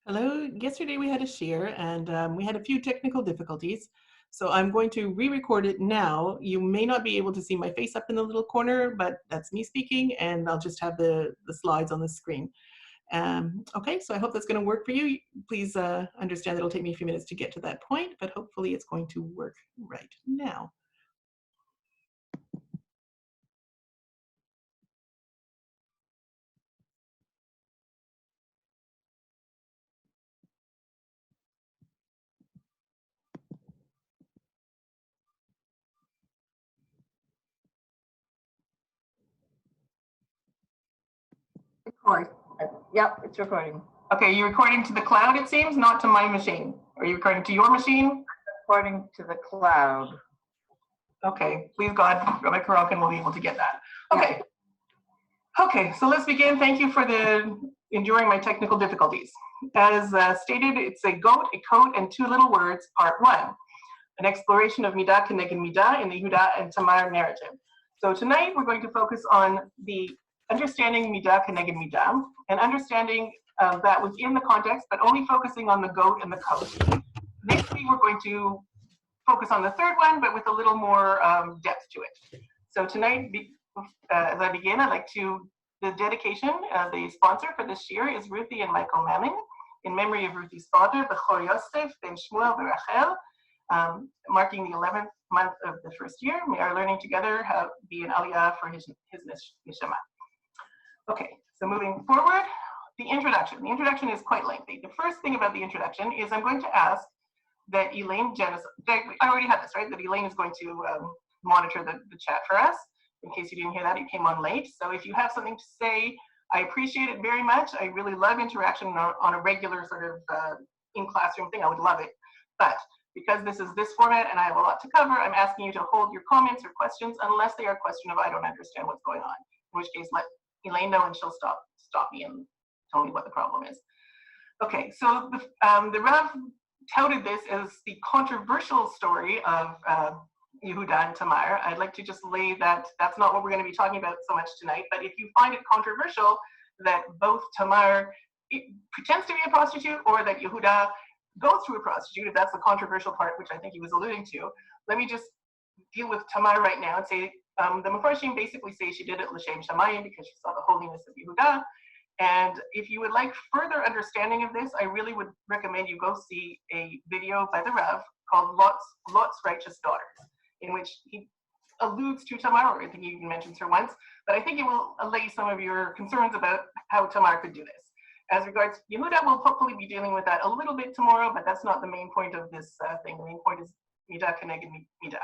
Hello. Yesterday we had a shiur and we had a few technical difficulties. So I'm going to re-record it now. You may not be able to see my face up in the little corner, but that's me speaking, and I'll just have the slides on the screen. Okay, so I hope that's going to work for you. Please understand that it'll take me a few minutes to get to that point, but hopefully it's going to work right now. Record. Yep, it's recording. Okay, you're recording to the cloud, it seems, not to my machine. Are you recording to your machine? Recording to the cloud. Okay, please God, Rabbi Karyn will be able to get that. Okay. Okay, so let's begin. Thank you for enduring my technical difficulties. As stated, it's a goat, a coat, and two little words, part one. An exploration of Midah Keneged Midah in the Yehuda and Tamar narrative. So tonight we're going to focus on the understanding Midah Keneged Midah and understanding that within the context, but only focusing on the goat and the coat. Next week we're going to focus on the third one, but with a little more depth to it. So tonight, as I begin, I'd like to, the dedication, the sponsor for this shiur is Ruthie and Michael Mamming, in memory of Ruthie's father, Bechor Yosef, Ben Shmuel, Rachel, marking the 11th month of the first year. May our learning together be an aliyah for his neshama. Okay, so moving forward, the introduction. The introduction is quite lengthy. The first thing about the introduction is I'm going to ask that Elaine I already had this, right? That Elaine is going to monitor the chat for us. In case you didn't hear that, you came on late. So if you have something to say, I appreciate it very much. I really love interaction on a regular sort of in-classroom thing. I would love it. But because this is this format and I have a lot to cover, I'm asking you to hold your comments or questions unless they are a question of I don't understand what's going on. In which case, let Elaine know and she'll stop me and tell me what the problem is. Okay, so the Rav touted this as the controversial story of Yehuda and Tamar. I'd like to just lay that that's not what we're going to be talking about so much tonight, but if you find it controversial that both Tamar pretends to be a prostitute or that Yehuda goes through a prostitute, if that's the controversial part, which I think he was alluding to, let me just deal with Tamar right now and say the Mefarshim basically say she did it l'shem shamayim because she saw the holiness of Yehuda. And if you would like further understanding of this, I really would recommend you go see a video by the Rav called Lot's Righteous Daughters, in which he alludes to Tamar, or I think he even mentions her once, but I think it will allay some of your concerns about how Tamar could do this. As regards Yehuda, we'll hopefully be dealing with that a little bit tomorrow, but that's not the main point of this thing. The main point is Midah Keneged Midah.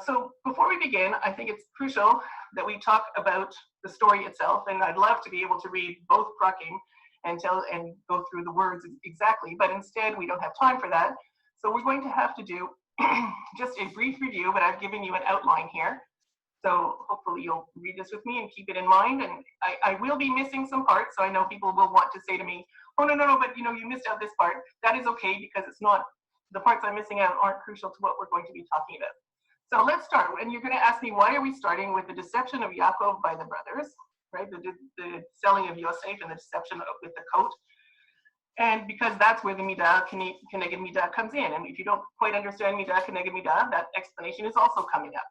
So before we begin, I think it's crucial that we talk about the story itself, and I'd love to be able to read both prakim and go through the words exactly, but instead we don't have time for that. So we're going to have to do just a brief review, but I've given you an outline here. So hopefully you'll read this with me and keep it in mind. And I will be missing some parts, so I know people will want to say to me, oh, no, but you missed out this part. That is okay, because it's not, the parts I'm missing out aren't crucial to what we're going to be talking about. So let's start, and you're going to ask me, why are we starting with the deception of Yaakov by the brothers, right? The selling of Yosef and the deception with the coat. And because that's where the Midah Keneged Midah comes in. And if you don't quite understand Midah Keneged Midah, that explanation is also coming up.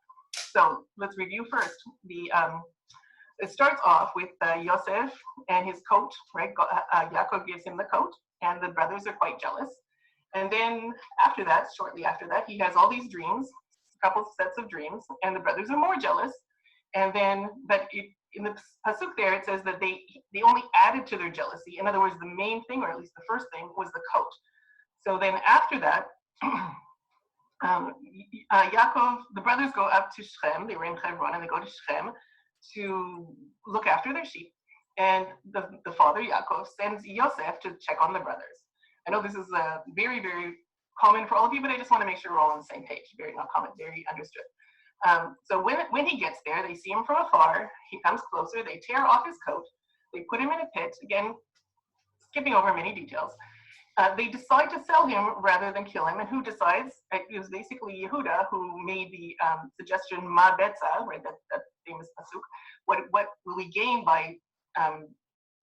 So let's review first. It starts off with Yosef and his coat, right? Yaakov gives him the coat, and the brothers are quite jealous. And then after that, shortly after that, he has all these dreams, a couple sets of dreams, and the brothers are more jealous. And then, in the pasuk there, it says that they only added to their jealousy. In other words, the main thing, or at least the first thing, was the coat. So then after that, Yaakov, the brothers go up to Shechem. They were in Hebron, and they go to Shechem to look after their sheep. And the father, Yaakov, sends Yosef to check on the brothers. I know this is very, very common for all of you, but I just want to make sure we're all on the same page. Very not common, very understood. So when he gets there, they see him from afar. He comes closer. They tear off his coat. They put him in a pit. Again, skipping over many details. They decide to sell him rather than kill him. And who decides? It was basically Yehuda who made the suggestion, Ma Betza, right, that famous pasuk. What will we gain by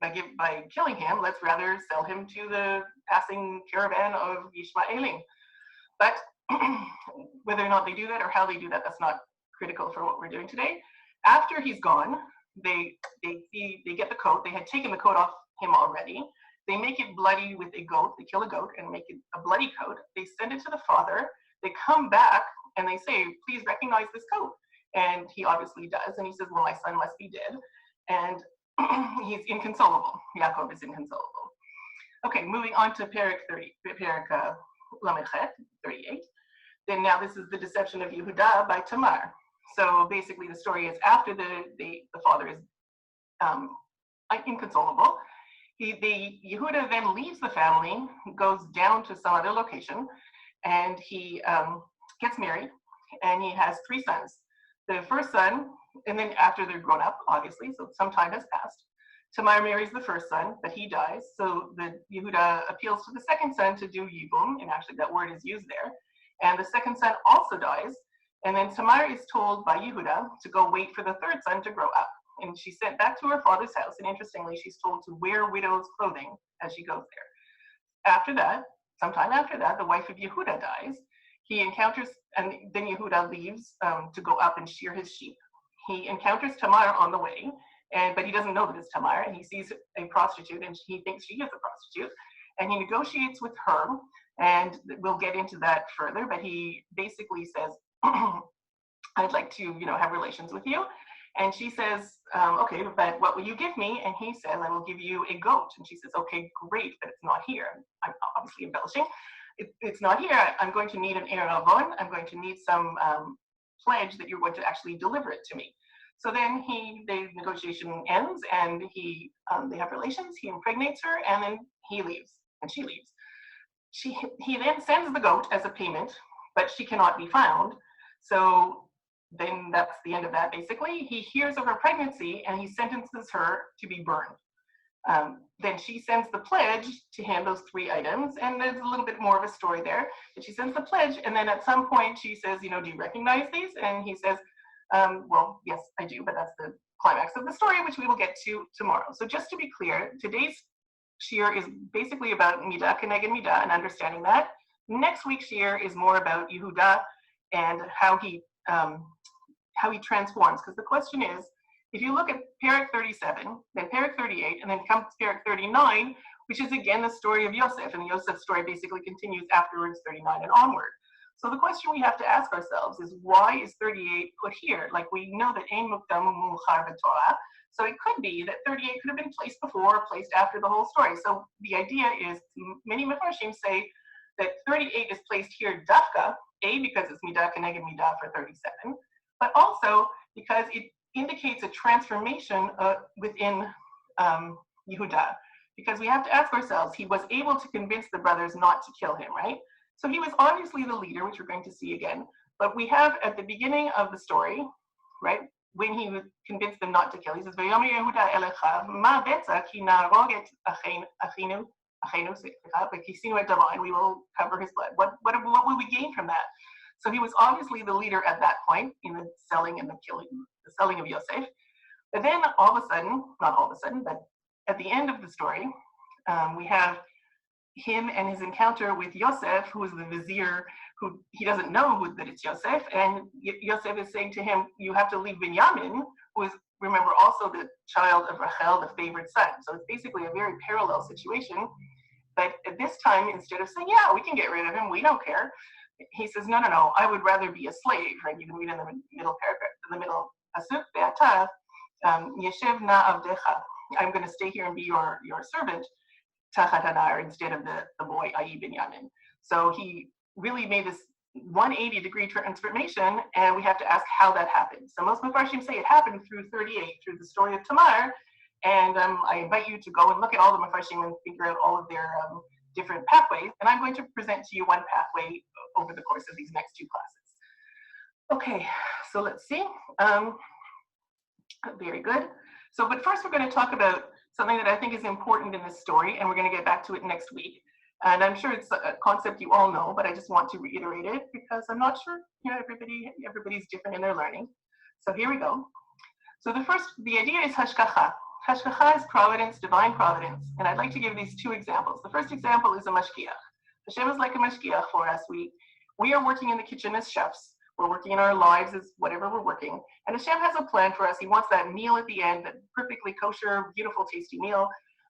by killing him, let's rather sell him to the passing caravan of Yishmaelim. But whether or not they do that or how they do that, that's not critical for what we're doing today. After he's gone, they get the coat. They had taken the coat off him already. They make it bloody with a goat. They kill a goat and make it a bloody coat. They send it to the father. They come back and they say, please recognize this coat. And he obviously does. And he says, well, my son must be dead. And he's inconsolable. Yaakov is inconsolable. Okay, moving on to Perek 38. Then now this is the deception of Yehuda by Tamar. So basically the story is after the father is inconsolable. Yehuda then leaves the family, goes down to some other location, and he gets married, and he has 3 sons. The first son, and then after they're grown up, obviously, so some time has passed, Tamar marries the first son, but he dies. So the Yehuda appeals to the second son to do yibum, and actually that word is used there. And the second son also dies. And then Tamar is told by Yehuda to go wait for the third son to grow up. And she's sent back to her father's house. And interestingly, she's told to wear widow's clothing as she goes there. After that, sometime after that, the wife of Yehuda dies. He encounters, and then Yehuda leaves to go up and shear his sheep. He encounters Tamar on the way, but he doesn't know that it's Tamar. And he sees a prostitute, and he thinks she is a prostitute. And he negotiates with her, and we'll get into that further. But he basically says, I'd like to, have relations with you. And she says, okay, but what will you give me? And he says, I will give you a goat. And she says, okay, great, but it's not here. I'm obviously embellishing. It's not here. I'm going to need an eravon. I'm going to need some pledge that you're going to actually deliver it to me. So then the negotiation ends, and they have relations. He impregnates her, and then he leaves, and she leaves. He then sends the goat as a payment, but she cannot be found. So then that's the end of that, basically. He hears of her pregnancy, and he sentences her to be burned. Then she sends the pledge to him, those 3 items, and there's a little bit more of a story there. But she sends the pledge, and then at some point she says, do you recognize these? And he says, well, yes, I do, but that's the climax of the story, which we will get to tomorrow. So just to be clear, today's Shiur is basically about Midah Keneged Midah and understanding that. Next week's Shiur is more about Yehuda and how he transforms. Because the question is, if you look at Perek 37, then Perek 38, and then comes Perek 39, which is again the story of Yosef, and the Yosef story basically continues afterwards, 39 and onward. So the question we have to ask ourselves is, why is 38 put here? Like, we know that Ein Mukdam U'Muchar B'Torah, so it could be that 38 could have been placed before or placed after the whole story. So the idea is, many Mefarshim say that 38 is placed here dafka, because it's Midah Keneged Midah for 37, but also because it indicates a transformation within Yehuda. Because we have to ask ourselves, he was able to convince the brothers not to kill him, right? So he was obviously the leader, which we're going to see again. But we have at the beginning of the story, right, when he convinced them not to kill, he says, "V'yomer Yehuda elecha ma betzak ki na'arog et achinu v'kisinu et damo," and we will cover his blood. What will we gain from that? So he was obviously the leader at that point in the selling and the selling of Yosef. But then all of a sudden, not all of a sudden, but at the end of the story, we have him and his encounter with Yosef, who is the vizier, who he doesn't know that it's Yosef, and Yosef is saying to him, you have to leave Binyamin, who is, remember, also the child of Rachel, the favorite son. So it's basically a very parallel situation. But at this time, instead of saying, yeah, we can get rid of him, we don't care, he says, no, I would rather be a slave, right? You can read in the middle paragraph, in the middle pasuk, Be'ata, Yeshev na avdecha. I'm going to stay here and be your servant, Tachat Anar, instead of the boy, i.e. Binyamin. So he really made this 180-degree transformation, and we have to ask how that happened. So most Mefarshim say it happened through 38, through the story of Tamar, and I invite you to go and look at all the Mefarshim and figure out all of their different pathways, and I'm going to present to you one pathway over the course of these next 2 classes. Okay, so let's see. Very good. So, but first we're going to talk about something that I think is important in this story, and we're going to get back to it next week. And I'm sure it's a concept you all know, but I just want to reiterate it because I'm not sure, everybody's different in their learning. So here we go. So the idea is hashgacha. Hashgacha is providence, divine providence. And I'd like to give these two examples. The first example is a mashgiach. Hashem is like a mashgiach for us. We are working in the kitchen as chefs. We're working in our lives as whatever we're working. And Hashem has a plan for us. He wants that meal at the end, that perfectly kosher, beautiful, tasty meal.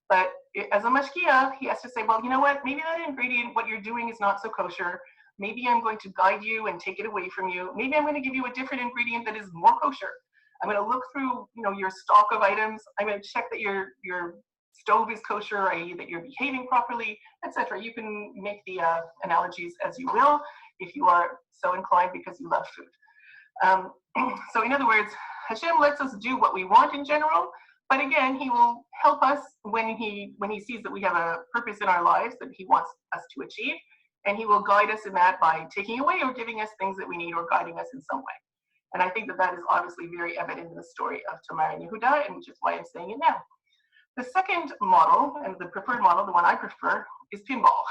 But as a mashgiach, he has to say, well, you know what? Maybe that ingredient, what you're doing is not so kosher. Maybe I'm going to guide you and take it away from you. Maybe I'm going to give you a different ingredient that is more kosher. I'm going to look through, your stock of items. I'm going to check that your stove is kosher, i.e. that you're behaving properly, etc. You can make the analogies as you will if you are so inclined because you love food. So in other words, Hashem lets us do what we want in general, but again, he will help us when he sees that we have a purpose in our lives that he wants us to achieve, and he will guide us in that by taking away or giving us things that we need or guiding us in some way. And I think that is obviously very evident in the story of Tamar and Yehuda, and which is why I'm saying it now. The second model, and the preferred model, the one I prefer, is pinball.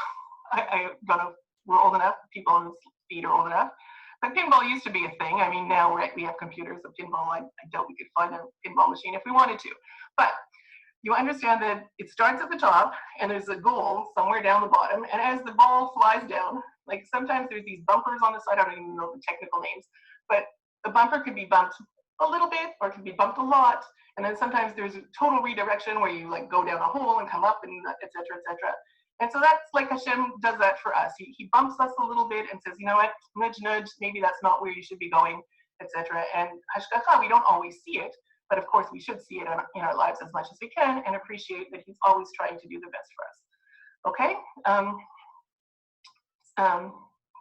I don't know if we're old enough, people on this feed are old enough, but pinball used to be a thing. I mean, now we have computers of pinball. I doubt we could find a pinball machine if we wanted to. But you understand that it starts at the top, and there's a goal somewhere down the bottom, and as the ball flies down, like sometimes there's these bumpers on the side, I don't even know the technical names, but the bumper could be bumped a little bit, or it can be bumped a lot, and then sometimes there's a total redirection where you like go down a hole and come up, and et cetera, et cetera. And so that's like Hashem does that for us. He bumps us a little bit and says, you know what, nudge, nudge, maybe that's not where you should be going, etc. And Hashgacha, we don't always see it, but of course we should see it in our lives as much as we can and appreciate that he's always trying to do the best for us. Okay?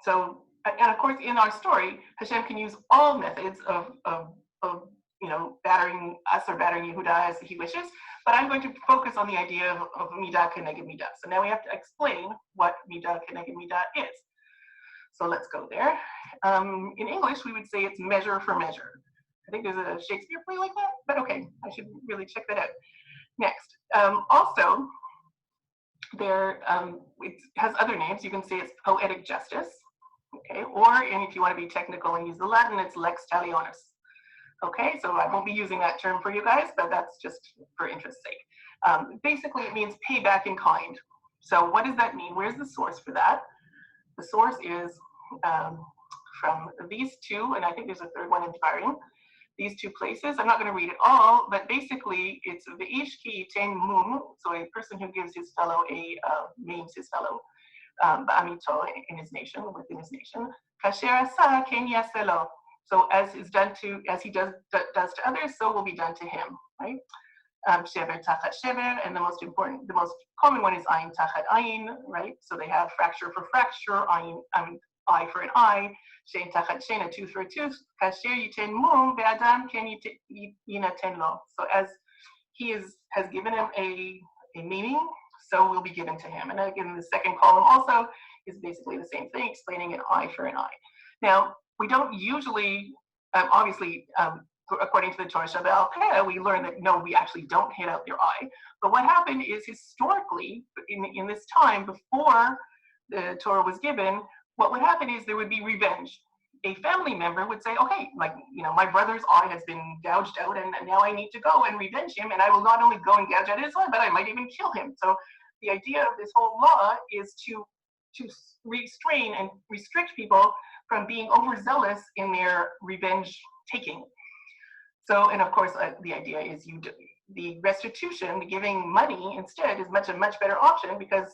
So, and of course in our story, Hashem can use all methods of battering us or battering Yehuda as he wishes, but I'm going to focus on the idea of midah keneged midah. So now we have to explain what midah keneged midah is. So let's go there. In English, we would say it's measure for measure. I think there's a Shakespeare play like that, but okay, I should really check that out. Next, also, there it has other names. You can say it's poetic justice, okay, and if you want to be technical and use the Latin, it's lex talionis. Okay, so I won't be using that term for you guys, but that's just for interest's sake. Basically, it means pay back in kind. So what does that mean? Where's the source for that? The source is from these two, and I think there's a third one in Karyn, these two places. I'm not going to read it all, but basically it's ve'ish ki yitain mum, so a person who gives his fellow names his fellow ba'amito in his nation, within his nation. Kasher asa ken yaseh lo. So as he does to others, so will be done to him, right? Shever tachat shever, and the most common one is ayin tachat ayin, right? So they have fracture for fracture, eye for an eye, shein tachat shein, a tooth for a tooth. Kasher yiten mum be'adam ken yinaten lo. So as he has given him a meaning, so will be given to him. And again, the second column also is basically the same thing, explaining an eye for an eye. Now, we don't usually, obviously, according to the Torah Shabbat, we learn that no, we actually don't hit out their eye. But what happened is historically, in this time before the Torah was given, what would happen is there would be revenge. A family member would say, okay, like, my brother's eye has been gouged out, and now I need to go and revenge him, and I will not only go and gouge out his eye, but I might even kill him. So the idea of this whole law is to restrain and restrict people from being overzealous in their revenge taking. So, and of course, the idea is the restitution, the giving money instead, is a much better option, because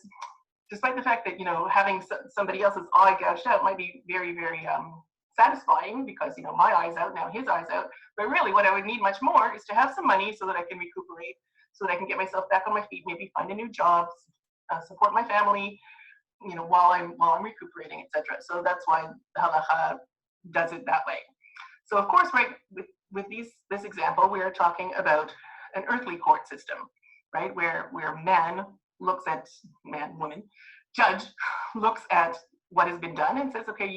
despite the fact that having somebody else's eye gouged out might be very, very satisfying, because my eye's out now, his eye's out. But really, what I would need much more is to have some money so that I can recuperate, so that I can get myself back on my feet, maybe find a new job, support my family, while I'm recuperating, etc. So that's why the halacha does it that way. So of course, right, with this example, we are talking about an earthly court system, right, where woman, judge looks at what has been done and says, okay,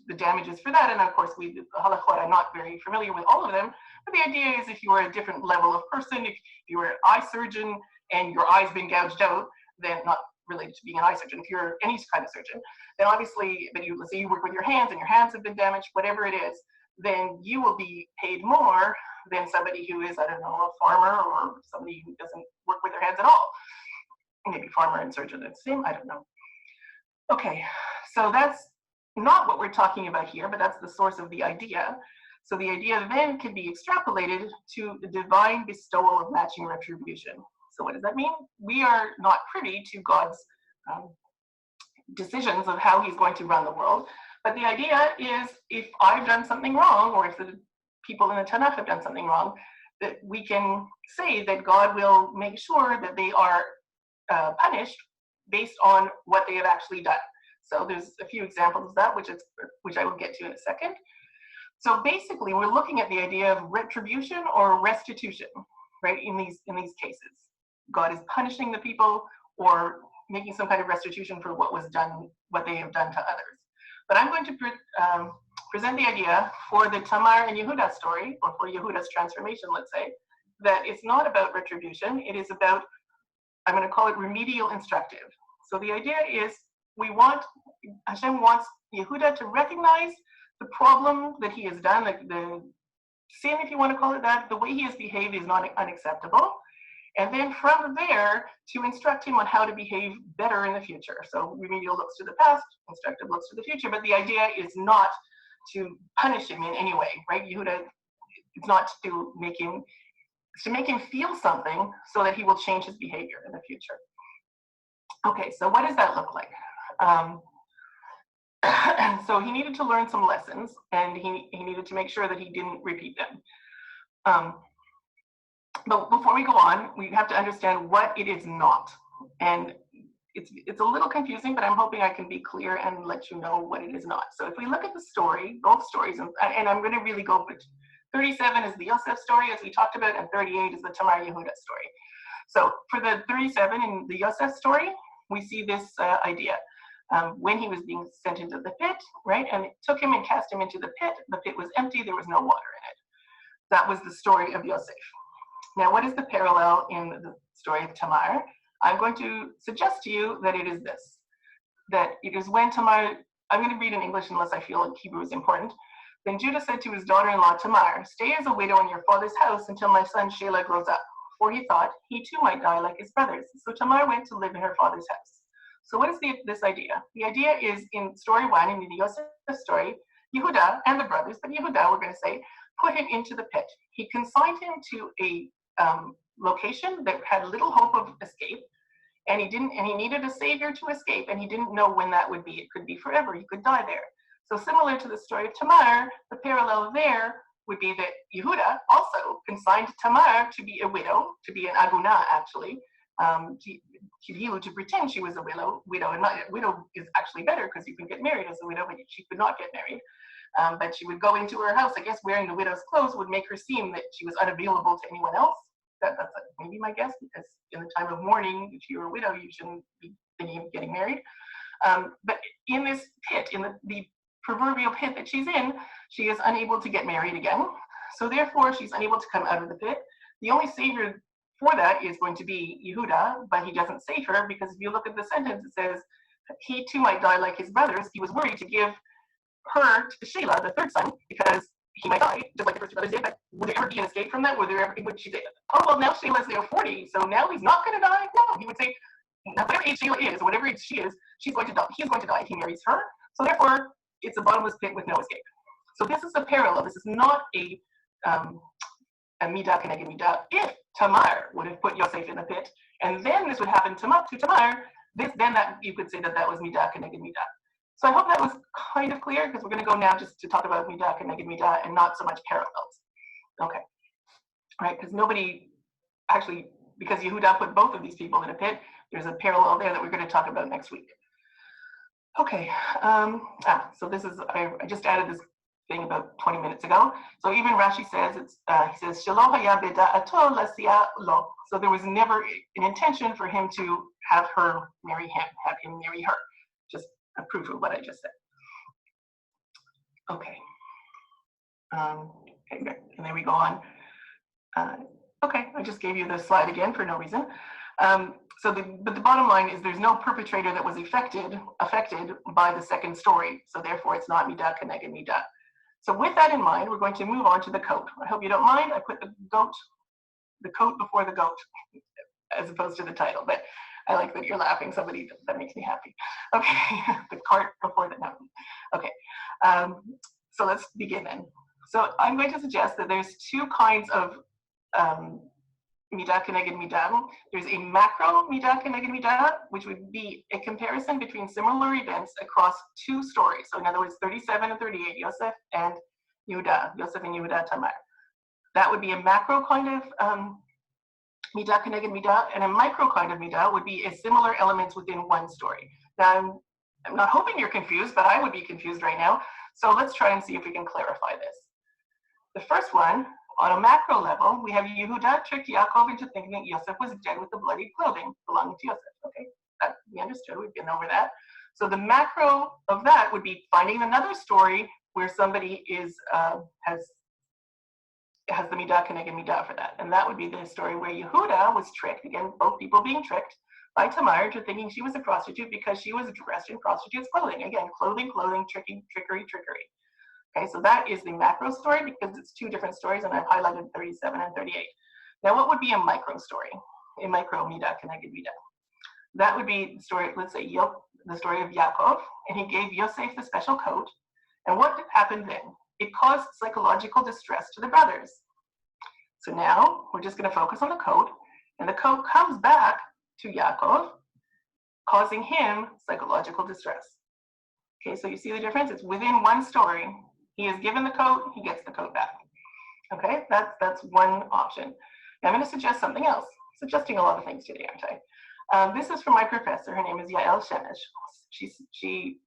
the damages for that. And of course, the halachot, I'm not very familiar with all of them, but the idea is if you are a different level of person, if you were an eye surgeon and your eye's been gouged out, then not related to being an eye surgeon, if you're any kind of surgeon, then obviously, let's say you work with your hands and your hands have been damaged, whatever it is, then you will be paid more than somebody who is, I don't know, a farmer or somebody who doesn't work with their hands at all. Maybe farmer and surgeon are the same, I don't know. Okay, so that's not what we're talking about here, but that's the source of the idea. So the idea then can be extrapolated to the divine bestowal of matching retribution. So what does that mean? We are not privy to God's decisions of how he's going to run the world. But the idea is, if I've done something wrong, or if the people in the Tanakh have done something wrong, that we can say that God will make sure that they are punished based on what they have actually done. So there's a few examples of that, which I will get to in a second. So basically, we're looking at the idea of retribution or restitution, right? In these cases, God is punishing the people or making some kind of restitution for what was done, what they have done to others. But I'm going to present the idea for the Tamar and Yehuda story, or for Yehuda's transformation, let's say, that it's not about retribution. It is about, I'm going to call it remedial instructive. So the idea is, Hashem wants Yehuda to recognize the problem that he has done, the sin, if you want to call it that, the way he has behaved is not unacceptable. And then from there, to instruct him on how to behave better in the future. So remedial looks to the past, instructive looks to the future, but the idea is not to punish him in any way, right? Yehuda, it's not to make him feel something so that he will change his behavior in the future. Okay, so what does that look like? So he needed to learn some lessons, and he needed to make sure that he didn't repeat them. But before we go on, we have to understand what it is not. And it's a little confusing, but I'm hoping I can be clear and let you know what it is not. So if we look at the story, both stories, and I'm going to really go with 37 is the Yosef story, as we talked about, and 38 is the Tamar Yehuda story. So for the 37 in the Yosef story, we see this idea. When he was being sent into the pit, right? And it took him and cast him into the pit. The pit was empty. There was no water in it. That was the story of Yosef. Now, what is the parallel in the story of Tamar? I'm going to suggest to you that it is this. That it is when Tamar, I'm going to read in English unless I feel like Hebrew is important. Then Judah said to his daughter-in-law Tamar, "Stay as a widow in your father's house until my son Shelah grows up." For he thought he too might die like his brothers. So Tamar went to live in her father's house. So what is this idea? The idea is in story 1, in the Yosef story, Yehuda and the brothers, but Yehuda, we're going to say, put him into the pit. He consigned him to a location that had little hope of escape, and he needed a savior to escape, and he didn't know when that would be. It could be forever. He could die there. So similar to the story of Tamar, the parallel there would be that Yehuda also consigned Tamar to be a widow, to be an aguna, actually, to pretend she was a widow, and not widow is actually better because you can get married as a widow, but she could not get married. But she would go into her house. I guess wearing the widow's clothes would make her seem that she was unavailable to anyone else. That's maybe my guess, because in the time of mourning, if you're a widow, you shouldn't be thinking of getting married. But in this pit, in the proverbial pit that she's in, she is unable to get married again. So therefore, she's unable to come out of the pit. The only savior for that is going to be Yehuda, but he doesn't save her, because if you look at the sentence, it says, he too might die like his brothers. He was worried to give her to Shelah, the third son, because he might die, just like the first two brothers did. But would there ever be an escape from that? Would she say, oh, well, now Shelah's there 40, so now he's not going to die? No, he would say, whatever age Shelah is, or whatever age she is, she's going to die. He's going to die. He marries her. So therefore, it's a bottomless pit with no escape. So this is a parallel. This is not a midah keneged midah. If Tamar would have put Yosef in the pit, and then this would happen to Tamar, then that you could say that was midah keneged midah. So I hope that was kind of clear, because we're going to go now just to talk about midah keneged midah and not so much parallels. Okay, right? Because nobody actually, because Yehuda put both of these people in a pit, there's a parallel there that we're going to talk about next week. Okay, so this is, I just added this thing about 20 minutes ago. So even Rashi says, he says, Shelo haya b'da'ato l'asiya lo. So there was never an intention for him to have her marry him, have him marry her. Just a proof of what I just said. Okay. Okay, good. And then we go on. Okay, I just gave you the slide again for no reason. But the bottom line is there's no perpetrator that was affected by the second story. So therefore, it's not midah keneged midah. So with that in mind, we're going to move on to the coat. I hope you don't mind. I put the coat before the goat, as opposed to the title, but I like that you're laughing. Somebody, that makes me happy. Okay, the cart before the no. Okay, so let's begin then. So I'm going to suggest that there's two kinds of midah keneged midah. There's a macro midah keneged midah, which would be a comparison between similar events across two stories. So in other words, 37 and 38, Yosef and Yehuda, Tamar. That would be a macro kind of midah keneged midah, and a micro kind of midah would be a similar elements within one story. Now, I'm not hoping you're confused, but I would be confused right now. So let's try and see if we can clarify this. The first one, on a macro level, we have Yehuda tricked Yaakov into thinking that Yosef was dead with the bloody clothing belonging to Yosef. Okay, that we understood. We've been over that. So the macro of that would be finding another story where somebody is has the midah keneged midah for that, and that would be the story where Yehuda was tricked, again, both people being tricked by Tamar into thinking she was a prostitute because she was dressed in prostitute's clothing. Again, clothing, trickery. Okay, so that is the macro story because it's two different stories, and I've highlighted 37 and 38. Now, what would be a micro story? A micro midah keneged midah. That would be the story, let's say, the story of Yaakov, and he gave Yosef the special coat. And what happened then? It caused psychological distress to the brothers. So now we're just going to focus on the coat, and the coat comes back to Yaakov, causing him psychological distress. Okay, so you see the difference? It's within one story. He is given the coat, he gets the coat back. Okay, that's one option. Now I'm going to suggest something else. Suggesting a lot of things today, aren't I? This is from my professor. Her name is Yael Shemesh. She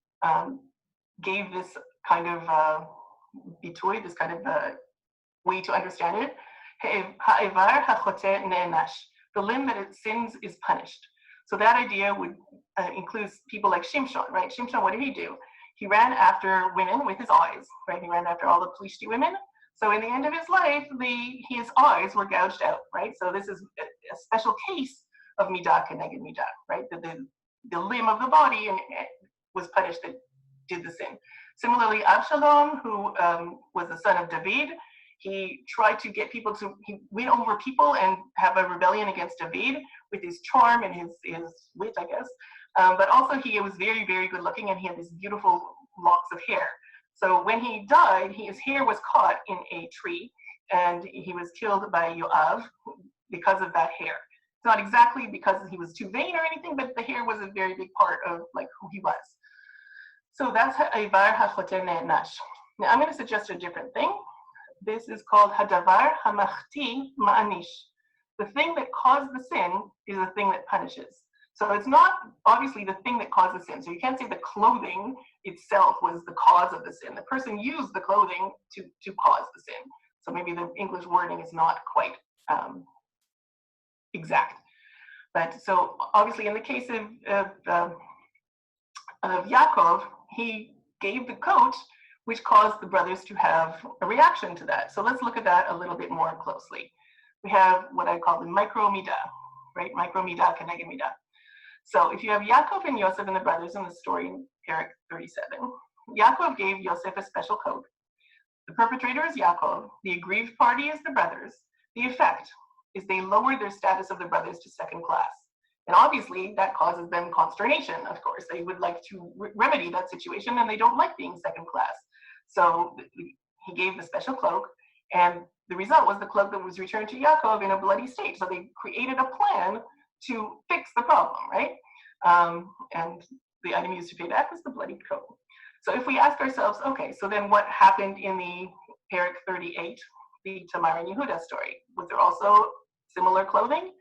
gave this kind of bitoy, this kind of way to understand it. The limb that it sins is punished. So that idea would include people like Shimshon, right? Shimshon, what did he do? He ran after women with his eyes, right? He ran after all the Plishti women. So in the end of his life, his eyes were gouged out, right? So this is a special case of midah keneged midah, right? The limb of the body was punished that did the sin. Similarly, Absalom, who was the son of David, he tried to get people he win over people and have a rebellion against David with his charm and his wit, I guess. But also he was very, very good looking, and he had these beautiful locks of hair. So when he died, his hair was caught in a tree, and he was killed by Yoav because of that hair. It's not exactly because he was too vain or anything, but the hair was a very big part of like who he was. So that's Ivar HaChoter Ne'nash. Now I'm going to suggest a different thing. This is called Hadavar Hamachti Ma'anish. The thing that caused the sin is the thing that punishes. So it's not obviously the thing that caused the sin. So you can't say the clothing itself was the cause of the sin. The person used the clothing to cause the sin. So maybe the English wording is not quite exact. But so obviously in the case of Yaakov, he gave the coat, which caused the brothers to have a reaction to that. So let's look at that a little bit more closely. We have what I call the micro midah, right? Micro midah keneged midah. So if you have Yaakov and Yosef and the brothers in the story in Perek 37, Yaakov gave Yosef a special coat. The perpetrator is Yaakov. The aggrieved party is the brothers. The effect is they lower their status of the brothers to second class. And obviously that causes them consternation, of course. They would like to remedy that situation, and they don't like being second class. So he gave the special cloak, and the result was the cloak that was returned to Yaakov in a bloody state. So they created a plan to fix the problem, right? And the item used to pay back was the bloody coat. So if we ask ourselves, okay, so then what happened in the Perek 38, the Tamar and Yehuda story? Was there also similar clothing?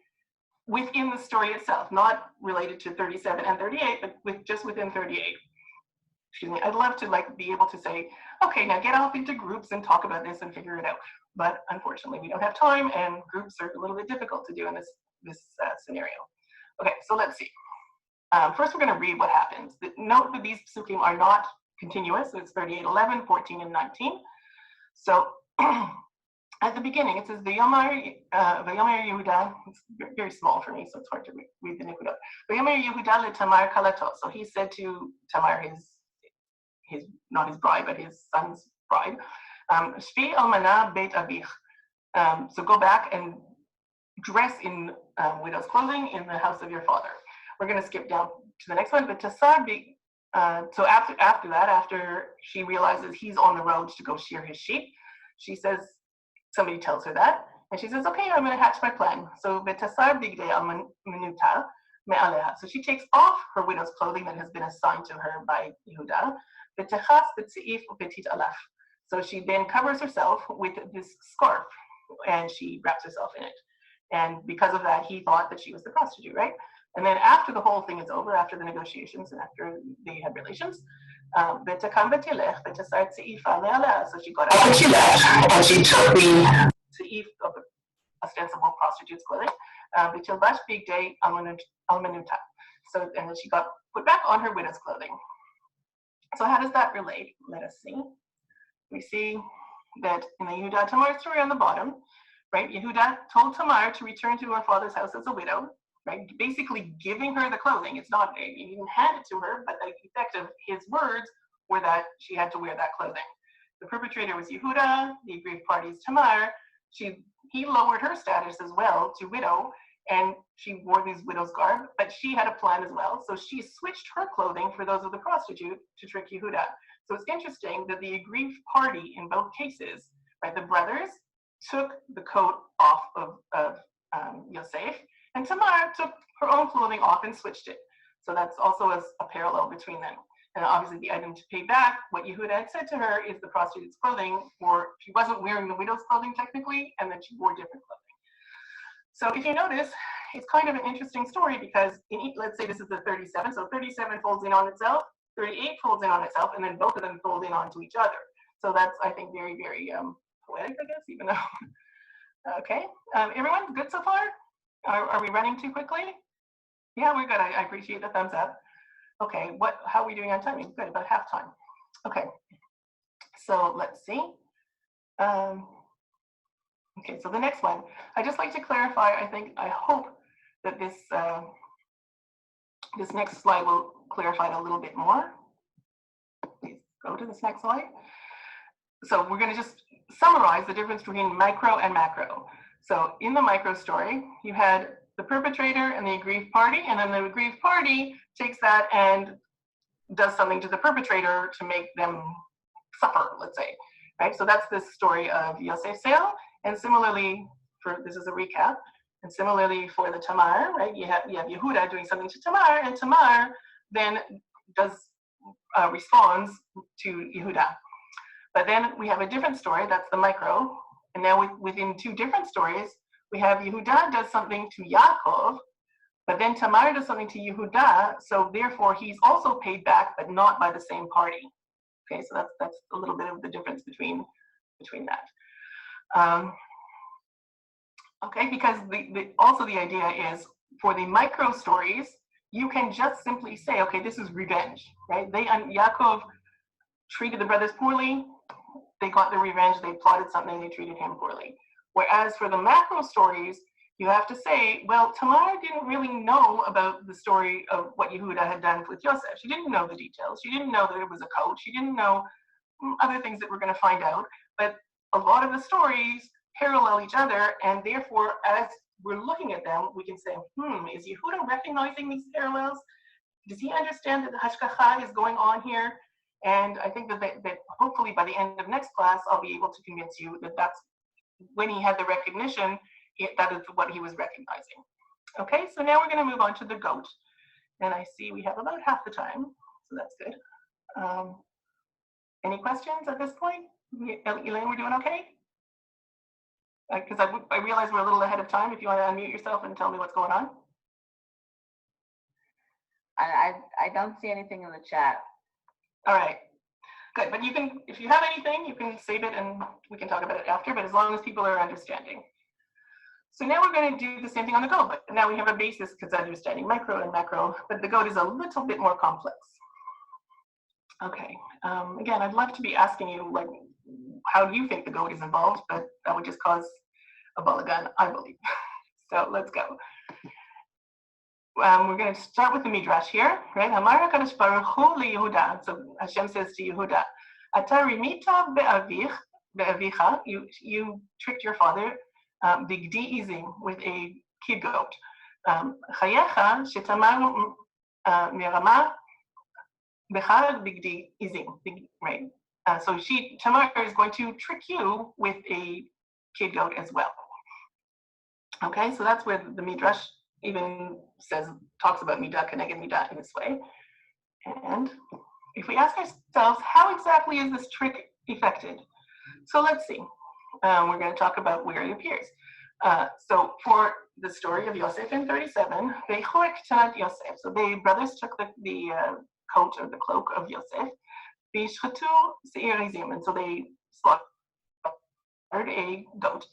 Within the story itself, not related to 37 and 38, but just within 38. Excuse me, I'd love to be able to say, okay, now get off into groups and talk about this and figure it out. But unfortunately, we don't have time, and groups are a little bit difficult to do in this scenario. Okay, so let's see. First, we're going to read what happens. Note that these psukim are not continuous. So it's 38, 11, 14, and 19. So at the beginning, it says, V'yomer Yehuda. It's very small for me, so it's hard to read the Nekuda. V'yomer Yehuda le Tamar kalato. So he said to Tamar, not his bride, but his son's bride, Shvi almana beit avich. So go back and dress in widow's clothing in the house of your father. We're going to skip down to the next one. But Tasar, so after that, after she realizes he's on the road to go shear his sheep, she says, somebody tells her that, and she says, okay, I'm going to hatch my plan. So Tasar bigdei al menuta me'aleha. So she takes off her widow's clothing that has been assigned to her by Yehuda. V'techas b'tzeif u'betit alaf. So she then covers herself with this scarf, and she wraps herself in it. And because of that, he thought that she was the prostitute, right? And then after the whole thing is over, after the negotiations and after they had relations, so she got out and she left, and she took the seif of the ostensible prostitute's clothing, so, and then she got put back on her widow's clothing. So how does that relate? Let us see. We see that in the Yehuda Tamar story on the bottom, right? Yehuda told Tamar to return to her father's house as a widow, right? Basically giving her the clothing. It's not, he didn't hand it to her, but the effect of his words were that she had to wear that clothing. The perpetrator was Yehuda, the aggrieved party is Tamar. He lowered her status as well to widow, and she wore these widow's garb, but she had a plan as well. So she switched her clothing for those of the prostitute to trick Yehuda. So it's interesting that the aggrieved party in both cases, right, the brothers took the coat off of Yosef, and Tamar took her own clothing off and switched it. So that's also a parallel between them. And obviously the item to pay back, what Yehuda had said to her is the prostitute's clothing, or she wasn't wearing the widow's clothing technically, and then she wore different clothing. So if you notice, it's kind of an interesting story because let's say this is the 37, so 37 folds in on itself, 38 folds in on itself, and then both of them fold in onto each other. So that's, I think, very, very poetic, I guess, even though. Okay, everyone good so far? Are we running too quickly? Yeah, we're good. I appreciate the thumbs up. Okay, how are we doing on timing? Good, about half time. Okay, so let's see. Okay, so the next one. I just like to clarify, I hope that this this next slide will clarify it a little bit more. Please go to this next slide. So we're going to just summarize the difference between micro and macro. So in the micro story, you had the perpetrator and the aggrieved party, and then the aggrieved party takes that and does something to the perpetrator to make them suffer, let's say, right? So that's the story of Yosef's sale, and similarly, this is a recap, and similarly for the Tamar, right? You have Yehuda doing something to Tamar, and Tamar then responds to Yehuda. But then we have a different story, that's the micro, and now within two different stories, we have Yehuda does something to Yaakov, but then Tamar does something to Yehuda, so therefore he's also paid back, but not by the same party. Okay, so that's a little bit of the difference between that. Okay, because also the idea is for the micro stories, you can just simply say, okay, this is revenge, right? Yaakov treated the brothers poorly, they got the revenge, they plotted something, they treated him poorly. Whereas for the macro stories, you have to say, well, Tamar didn't really know about the story of what Yehuda had done with Yosef. She didn't know the details. She didn't know that it was a coat. She didn't know other things that we're going to find out. But a lot of the stories parallel each other, and therefore, as we're looking at them, we can say, is Yehuda recognizing these parallels? Does he understand that the hashgacha is going on here? And I think that hopefully by the end of next class, I'll be able to convince you that that's when he had the recognition, that is what he was recognizing. Okay, so now we're going to move on to the goat. And I see we have about half the time, so that's good. Any questions at this point? Elaine, we're doing okay? Because I realize we're a little ahead of time. If you want to unmute yourself and tell me what's going on. I don't see anything in the chat. All right, good. But you can, if you have anything, you can save it and we can talk about it after, but as long as people are understanding. So now we're going to do the same thing on the goat, but now we have a basis because understanding micro and macro, but the goat is a little bit more complex. Okay, again, I'd love to be asking you, like, how do you think the goat is involved, but that would just cause a balagan, I believe. So let's go. We're going to start with the midrash here, right? Amar HaKadosh Baruch Hu leYehuda. So Hashem says to Yehuda, Ata rimita be'avich be'avicha, you tricked your father, bigdi izim, with a kid goat. Chayecha shetamar mirama becha bigdi izim, right? So Tamar is going to trick you with a kid goat as well. Okay, so that's where the Midrash even talks about midah keneged midah in this way. And if we ask ourselves, how exactly is this trick effected? So let's see. We're going to talk about where it appears. So for the story of Yosef in 37, Yosef. So the brothers took the coat or the cloak of Yosef, and so they slaughtered a goat.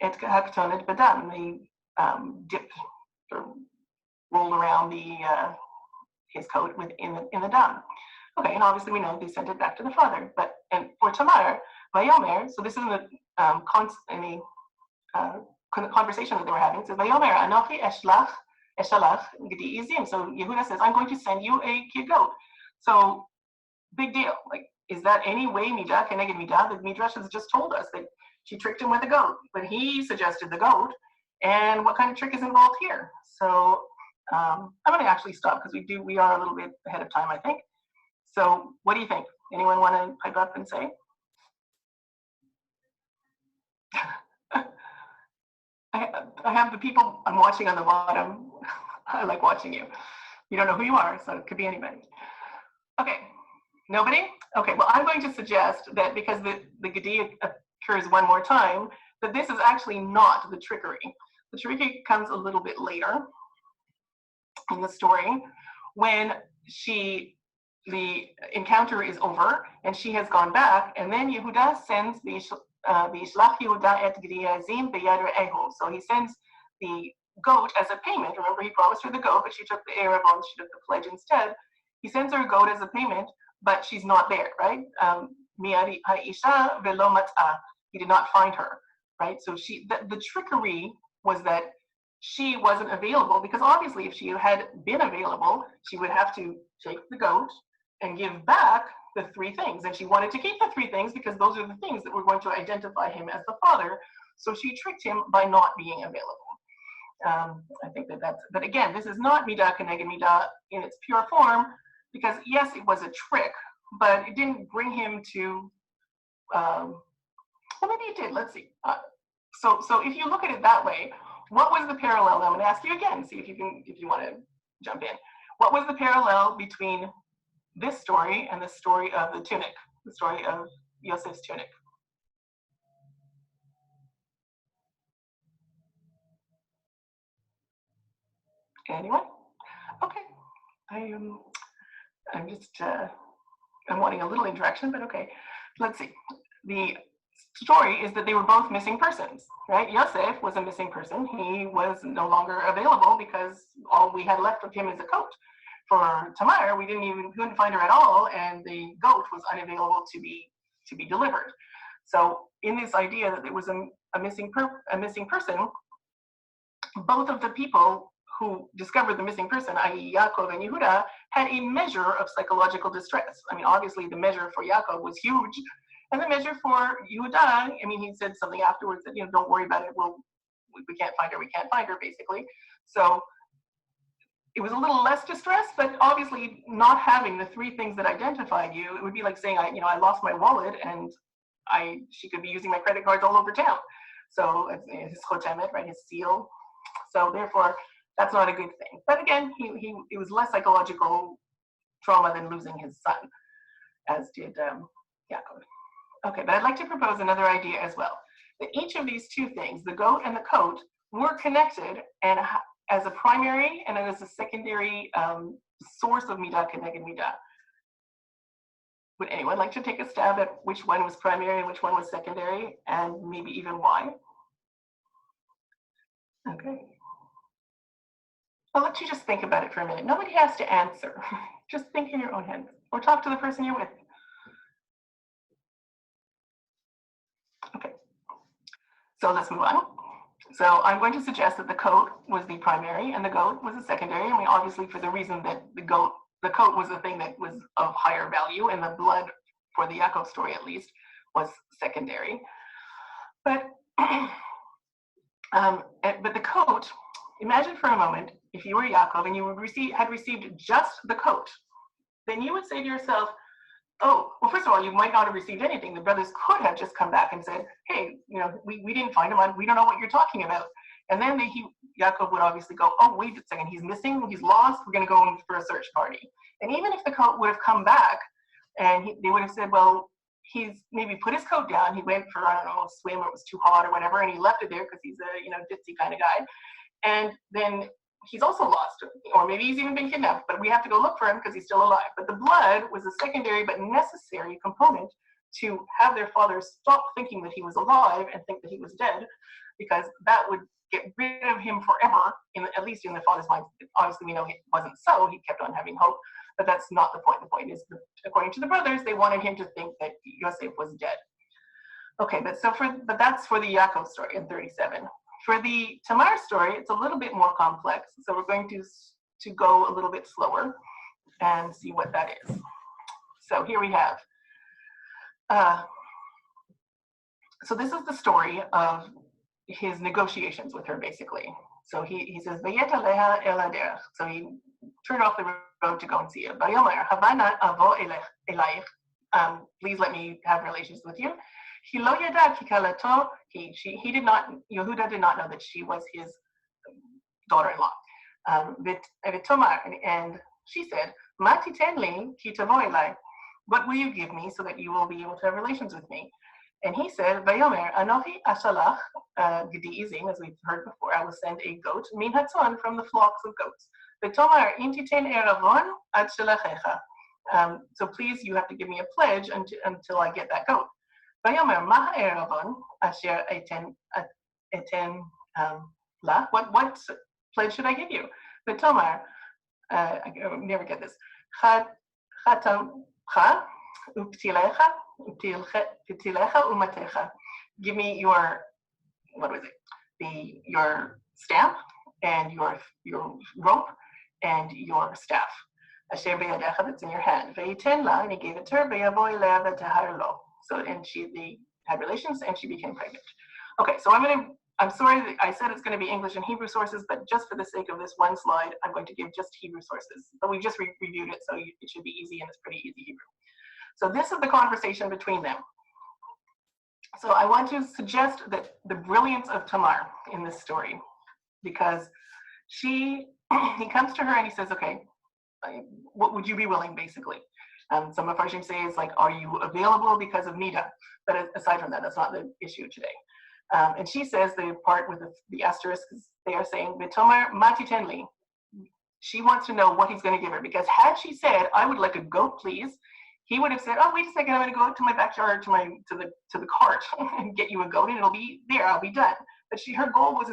And they dipped or rolled around his coat in the dung. Okay, and obviously we know they sent it back to the father. And for Tamar, Vayomer, so this is in the conversation that they were having. It says Vayomer Anochi eshalach gedi izim. So Yehuda says, I'm going to send you a kid goat. So big deal. Like, is that any way midah keneged midah? The Midrash has just told us that she tricked him with a goat, but he suggested the goat. And what kind of trick is involved here? So I'm going to actually stop because we are a little bit ahead of time, I think. So what do you think? Anyone want to pipe up and say? I have the people I'm watching on the bottom. I like watching you. You don't know who you are, so it could be anybody. Okay, nobody? Okay, well, I'm going to suggest that because the Gedi occurs one more time, that this is actually not the trickery. The trickery comes a little bit later in the story when the encounter is over and she has gone back, and then Yehuda sends V'yishlach Yehuda et Gediazim beyad re'ehu. So he sends the goat as a payment. Remember, he promised her the goat, but she took the Erev, she took the pledge instead. He sends her a goat as a payment, but she's not there, right? Mi'ari ha'isha ve'lo mat'a. He did not find her, right? So the trickery was that she wasn't available, because obviously if she had been available, she would have to take the goat and give back the three things. And she wanted to keep the three things because those are the things that were going to identify him as the father. So she tricked him by not being available. I think but again, this is not midah keneged midah in its pure form, because yes, it was a trick, but it didn't bring him to, well, maybe it did, let's see. So if you look at it that way, what was the parallel? I'm going to ask you again, see if you want to jump in. What was the parallel between this story and the story of the tunic, the story of Yosef's tunic? Anyone? Okay. I'm just, I'm wanting a little interaction, but okay. Let's see. The story is that they were both missing persons, right? Yosef was a missing person. He was no longer available because all we had left of him is a coat. For Tamar, we couldn't find her at all, and the goat was unavailable to be delivered. So in this idea that there was a missing person, both of the people who discovered the missing person, i.e. Yaakov and Yehuda, had a measure of psychological distress. I mean, obviously the measure for Yaakov was huge, and the measure for Yehuda, I mean, he said something afterwards that, don't worry about it, we can't find her, basically. So it was a little less distress, but obviously not having the three things that identified you, it would be like saying, I lost my wallet and she could be using my credit cards all over town. So his chotemet, right, his seal. So therefore, that's not a good thing. But again, it was less psychological trauma than losing his son, as did Yaakov. Okay, but I'd like to propose another idea as well. That each of these two things, the goat and the coat, were connected and as a primary and as a secondary source of midah keneged midah. Would anyone like to take a stab at which one was primary and which one was secondary, and maybe even why? Okay. I'll let you just think about it for a minute. Nobody has to answer. Just think in your own head, or talk to the person you're with. Okay. So let's move on. So I'm going to suggest that the coat was the primary and the goat was the secondary. I mean, obviously for the reason that the coat was the thing that was of higher value, and the blood for the Yaakov story at least, was secondary. But but the coat, imagine for a moment, if you were Yaakov and you would had received just the coat, then you would say to yourself, oh, well, first of all, you might not have received anything. The brothers could have just come back and said, hey, we didn't find him, we don't know what you're talking about. And then Yaakov would obviously go, oh, wait a second, he's missing, he's lost, we're going to go in for a search party. And even if the coat would have come back, and they would have said, well, he's maybe put his coat down, he went for, I don't know, a swim, or it was too hot or whatever, and he left it there because he's a ditzy kind of guy. And then he's also lost, or maybe he's even been kidnapped, but we have to go look for him because he's still alive. But the blood was a secondary but necessary component to have their father stop thinking that he was alive and think that he was dead, because that would get rid of him forever, at least in the father's mind. Obviously, we know it wasn't so. He kept on having hope, but that's not the point. The point is, according to the brothers, they wanted him to think that Yosef was dead. Okay, but that's for the Yaakov story in 37. For the Tamar story, it's a little bit more complex, so we're going to go a little bit slower and see what that is. So here we have. So this is the story of his negotiations with her, basically. So he says, "Vayet aleha el haderech." So he turned off the road to go and see her. Vayomer, havana avo elayich. Please let me have relations with you. He lo yada ki kalato. He did not. Yehuda did not know that she was his daughter-in-law. Tamar, and she said, "Ma titen li ki tavo elai." What will you give me so that you will be able to have relations with me? And he said, "Vayomer anochi ashalach gedi izim," as we've heard before. I will send a goat min hatzon from the flocks of goats. V'tomar im titen eravon ad shelachecha. So please, you have to give me a pledge until I get that goat. Vayomer ma eravon asher eten la. What pledge should I give you? V'tomar, I never get this. Chatamcha uptilecha. Give me your, your stamp and your rope and your staff. Asher beyadacha, that's in your hand. Ve'iten la, and he gave it to her. Ve'yavo elev v'tahar lo. So, and they had relations, and she became pregnant. Okay, so I'm sorry that I said it's going to be English and Hebrew sources, but just for the sake of this one slide, I'm going to give just Hebrew sources. But we just reviewed it, so it should be easy, and it's pretty easy Hebrew. So this is the conversation between them. So I want to suggest that the brilliance of Tamar in this story, because he comes to her and he says, okay, what would you be willing, basically? Some of our say is like, are you available because of Nida? But aside from that, that's not the issue today. And she says the part with the asterisk, they are saying, V'tomar mati tenli. She wants to know what he's going to give her, because had she said, I would like a goat, please, he would have said, oh, wait a second, I'm going to go out to my backyard, to the cart and get you a goat, and it'll be there, I'll be done. But her goal was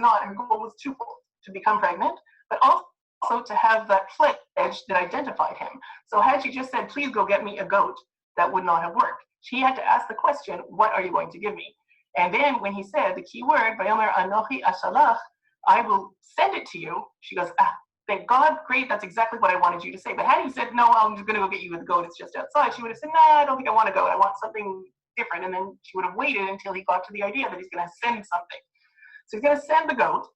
twofold: to become pregnant, but also to have that pledge that identified him. So had she just said, please go get me a goat, that would not have worked. She had to ask the question, what are you going to give me? And then when he said the key word, Vayomer anochi ashalach, I will send it to you, she goes, thank God, great, that's exactly what I wanted you to say. But had he said, no, I'm just going to go get you with the goat, it's just outside, she would have said, no, I don't think I want a goat, I want something different. And then she would have waited until he got to the idea that he's going to send something. So he's going to send the goat.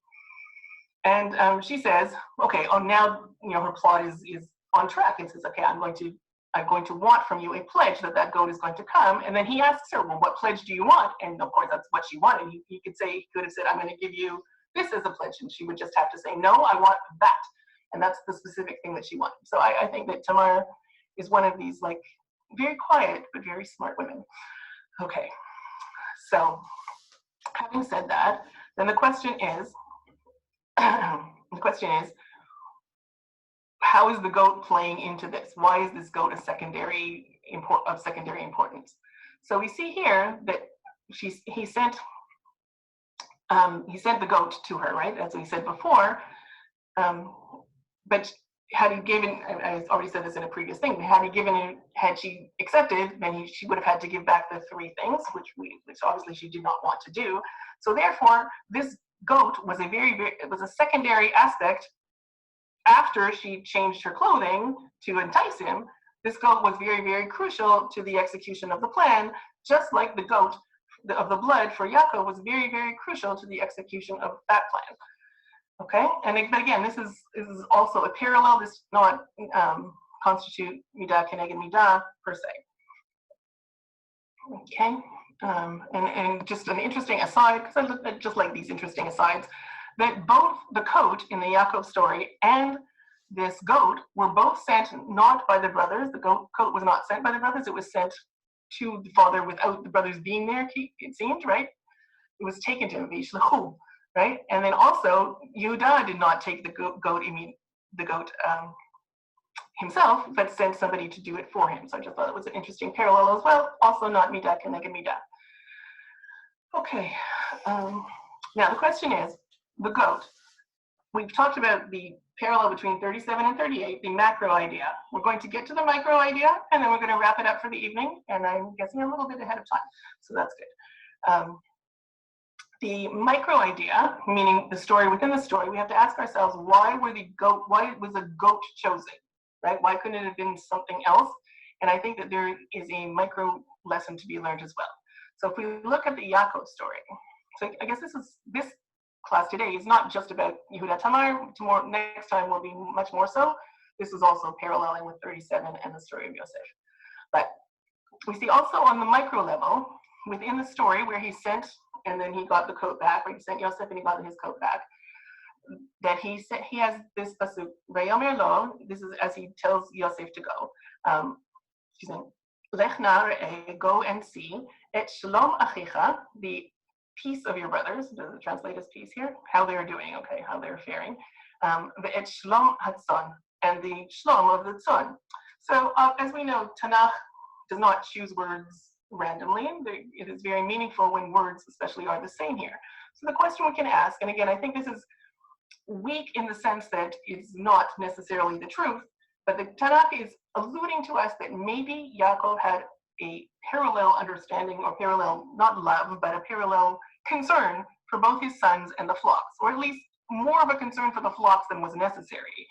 And she says, okay, now her plot is on track, and says, okay, I'm going to want from you a pledge that goat is going to come. And then he asks her, well, what pledge do you want? And of course, that's what she wanted. He could have said, I'm going to give you this as a pledge. And she would just have to say, no, I want that. And that's the specific thing that she wanted. So I think that Tamar is one of these like very quiet, but very smart women. Okay. So having said that, then the question is, how is the goat playing into this? Why is this goat of secondary importance? So we see here that he sent the goat to her, right? As we said before. But had he given, I already said this in a previous thing, had she accepted, then she would have had to give back the three things, which obviously she did not want to do. So therefore, this goat was it was a secondary aspect. After she changed her clothing to entice him, this goat was very, very crucial to the execution of the plan, just like the goat of the blood for Yaakov was very, very crucial to the execution of that plan. Okay, but again, this is also a parallel. This does not constitute midah keneged midah per se. Okay, and just an interesting aside, because I just like these interesting asides, that both the coat in the Yaakov story and this goat were both sent not by the brothers. The coat was not sent by the brothers. It was sent to the father without the brothers being there, it seemed, right? It was taken to him, v'yishlechu, right? And then also, Yehuda did not take the goat himself, but sent somebody to do it for him. So I just thought it was an interesting parallel as well. Also not midah keneged midah. Okay, now the question is, the goat. We've talked about the parallel between 37 and 38, the macro idea. We're going to get to the micro idea, and then we're going to wrap it up for the evening, and I'm guessing a little bit ahead of time, so that's good. The micro idea, meaning the story within the story, we have to ask ourselves, why was a goat chosen, right? Why couldn't it have been something else? And I think that there is a micro lesson to be learned as well. So if we look at the Yaakov story, so I guess this class today is not just about Yehuda Tamar. Tomorrow, next time will be much more so. This is also paralleling with 37 and the story of Yosef. But we see also on the micro level, within the story where he sent, and then he got the coat back, or he sent Yosef and he got his coat back, that he has this pasuk, Vayomer lo, this is as he tells Yosef to go. Lech na re'eh, go and see, et shalom achicha, the peace of your brothers, does it translate as peace here? How they're doing, okay, how they're faring. Ve'et shalom hatzon, and the shalom of the tzon. So as we know, Tanakh does not choose words randomly. It is very meaningful when words especially are the same here. So the question we can ask, and again, I think this is weak in the sense that it's not necessarily the truth, but the Tanakh is alluding to us that maybe Yaakov had a parallel understanding, or parallel, not love, but a parallel concern for both his sons and the flocks, or at least more of a concern for the flocks than was necessary.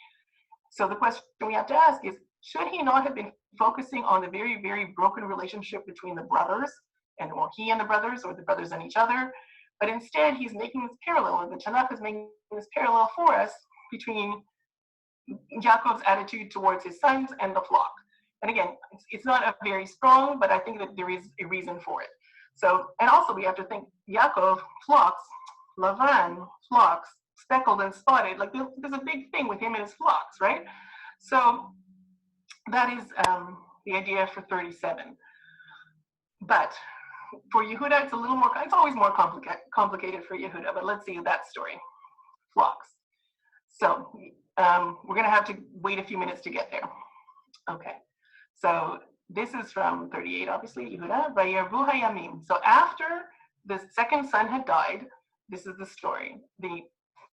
So the question we have to ask is, should he not have been focusing on the very, very broken relationship between the brothers, or he and the brothers, or the brothers and each other? But instead, he's making this parallel, and the Tanakh is making this parallel for us between Yaakov's attitude towards his sons and the flock. And again, it's not a very strong, but I think that there is a reason for it. So, and also we have to think, Yaakov, flocks, Lavan, flocks, speckled and spotted, like there's a big thing with him and his flocks, right? So that is the idea for 37. But for Yehuda, it's a little more, it's always more complicated for Yehuda, but let's see that story. Flocks. So we're gonna have to wait a few minutes to get there. Okay. So this is from 38, obviously, Yehuda. Vayervu hayamim. So after the second son had died, this is the story.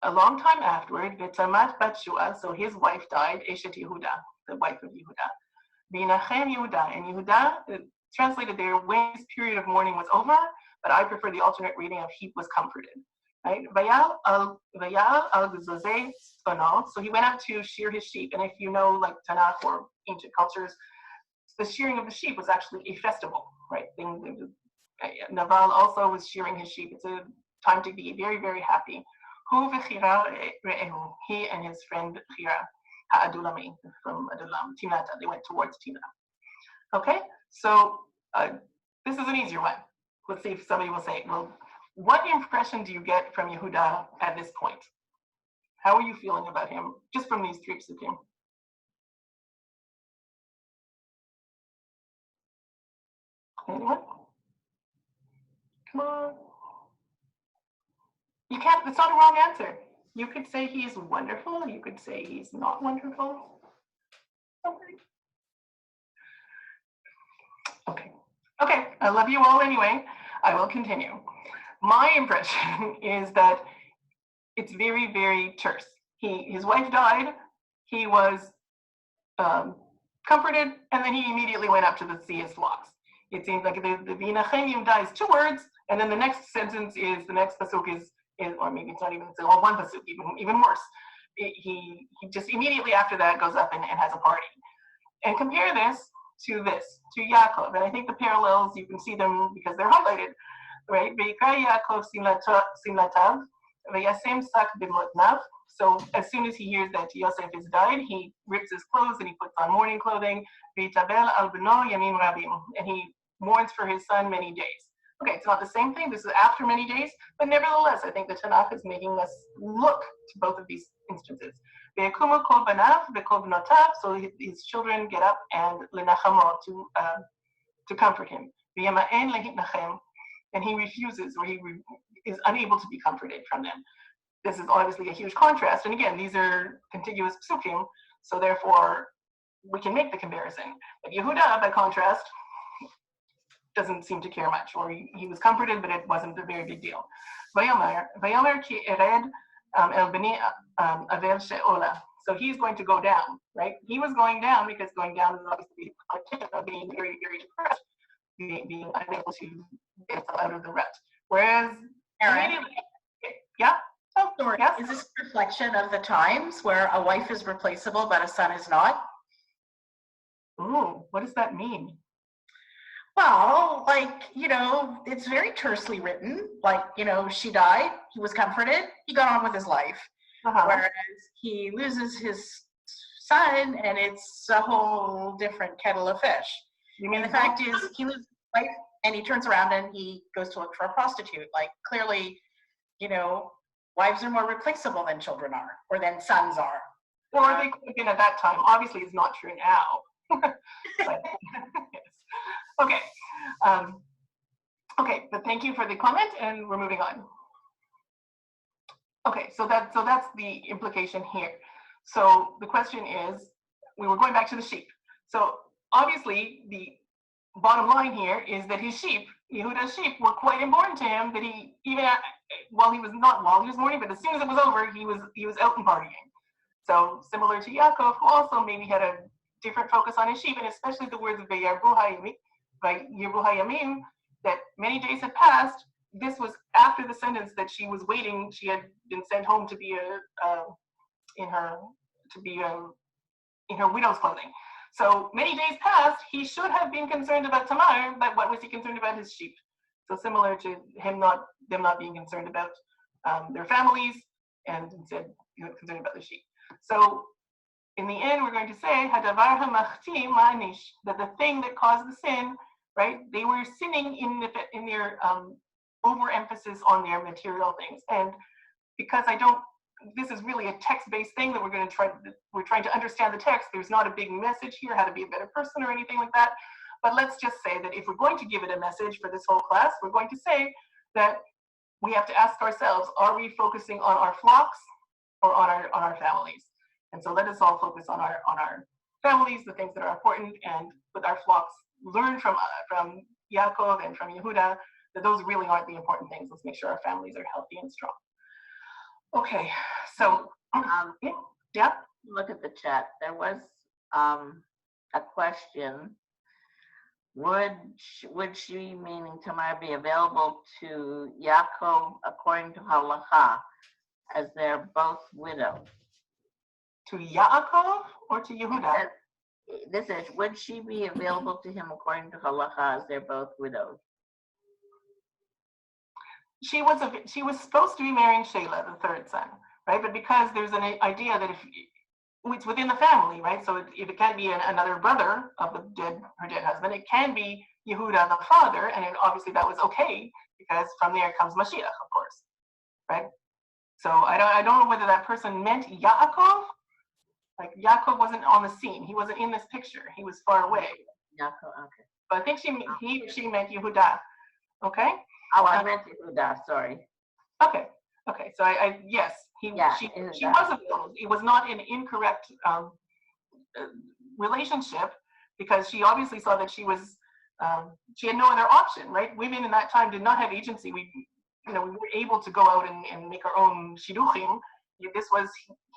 A long time afterward, v'tamat bat Shua, so his wife died, Eshet Yehuda, the wife of Yehuda. V'inachem Yehuda, and Yehuda, translated there, when his period of mourning was over, but I prefer the alternate reading of he was comforted. Right? Vayal al gzozei tzvano, so he went out to shear his sheep. And if you know, like Tanakh or ancient cultures, the shearing of the sheep was actually a festival, right? Naval also was shearing his sheep. It's a time to be very, very happy. He and his friend Chira, Ha'adulami, from Adulam, Timnata, they went towards Timnah. Okay, so this is an easier one. Let's see if somebody will say, well, what impression do you get from Yehuda at this point? How are you feeling about him, just from these 3 psukim? Anyone? Come on. You can't, it's not a wrong answer. You could say he's wonderful. You could say he's not wonderful. Okay, I love you all anyway. I will continue. My impression is that it's very, very terse. His wife died. He was comforted, and then he immediately went up to see his flocks. It seems like the V'inachem dies 2 words, and then the next sentence is, the next pasuk is, or maybe it's not even, it's all one pasuk, even worse. He just immediately after that goes up and has a party. And compare this to this, to Yaakov. And I think the parallels, you can see them because they're highlighted, right? V'yikra Yaakov simlatav, v'yasem sak b'motnav. So as soon as he hears that Yosef has died, he rips his clothes and he puts on mourning clothing. V'yitabel al b'no yamim rabim, and he mourns for his son many days. Okay, it's not the same thing. This is after many days, but nevertheless, I think the Tanakh is making us look to both of these instances. V'yakumu kol banav v'kol bnotav, so his children get up and lenachamo, to comfort him. V'yama'en lehitnachem, and he refuses, or he is unable to be comforted from them. This is obviously a huge contrast, and again, these are contiguous psukim, so therefore we can make the comparison. But Yehuda, by contrast, doesn't seem to care much, or he was comforted, but it wasn't a very big deal. Vayomer ki ered el beni avel she'ola. So he's going to go down, right? He was going down because going down is obviously being very, very depressed, being unable to get out of the rut. Whereas, yeah. Oh, sorry. Yes? Is this a reflection of the times where a wife is replaceable but a son is not? Ooh, what does that mean? Well, like, it's very tersely written. Like, she died, he was comforted, he got on with his life. Whereas he loses his son and it's a whole different kettle of fish. And the fact is, he loses his wife and he turns around and he goes to look for a prostitute. Like, clearly, wives are more replaceable than children are, or than sons are. Or they could have been at that time. Obviously, it's not true now. But, yes. Okay. Okay, but thank you for the comment, and we're moving on. Okay, so that's the implication here. So the question is, we were going back to the sheep. So obviously, the bottom line here is that his sheep, Yehuda's sheep, were quite important to him. That he even while he was mourning, but as soon as it was over, he was out and partying. So similar to Yaakov, who also maybe had a different focus on his sheep, and especially the words of Vayarbu Hayamim, that many days had passed. This was after the sentence that she was waiting. She had been sent home to be in her widow's clothing. So many days passed. He should have been concerned about Tamar, but what was he concerned about? His sheep. So similar to them not being concerned about their families, and instead concerned about the sheep. So in the end, we're going to say hadavar hamachti ma'anish, that the thing that caused the sin, right? They were sinning in their overemphasis on their material things, and because this is really a text-based thing that we're trying to understand the text. There's not a big message here, how to be a better person or anything like that. But let's just say that if we're going to give it a message for this whole class, we're going to say that we have to ask ourselves, are we focusing on our flocks or on our families? And so let us all focus on our families, the things that are important, and with our flocks, learn from Yaakov and from Yehuda that those really aren't the important things. Let's make sure our families are healthy and strong. Okay, so yeah. Look at the chat. There was a question. Would she, meaning Tamar, be available to Yaakov according to halacha, as they're both widowed? To Yaakov or to Yehuda? This is, would she be available to him according to halacha, as they're both widowed? She was supposed to be marrying Shelah, the third son, right? But because there's an idea that if it's within the family, right? So if it can't be another brother of her dead husband, it can be Yehuda, the father, and obviously that was okay because from there comes Mashiach, of course, right? So I don't know whether that person meant Yaakov. Like Yaakov wasn't on the scene; he wasn't in this picture. He was far away. Yaakov, okay. But I think she meant Yehuda. Okay. Oh, I meant Yehuda. Sorry. Okay. So yes, she was available. It was not an incorrect relationship because she obviously saw that she had no other option, right? Women in that time did not have agency. We were able to go out and make our own shidduchim.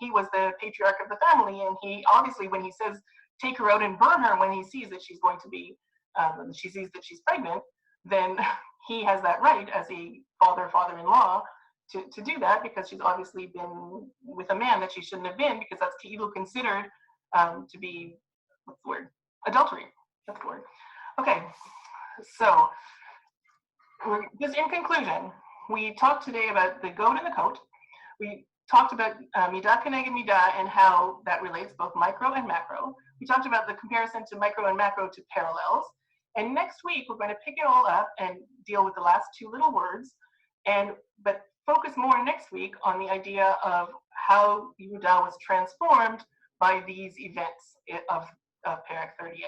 He was the patriarch of the family, and he obviously, when he says take her out and burn her, when he sees that she's going to be, she sees that she's pregnant, then he has that right as a father-in-law to do that, because she's obviously been with a man that she shouldn't have been, because that's considered to be, what's the word, adultery. That's the word. Okay, so just in conclusion, we talked today about the goat and the coat. We talked about midah keneged midah and how that relates both micro and macro. We talked about the comparison to micro and macro to parallels. And next week, we're going to pick it all up and deal with the last two little words, but focus more next week on the idea of how Yehuda was transformed by these events of Perek 38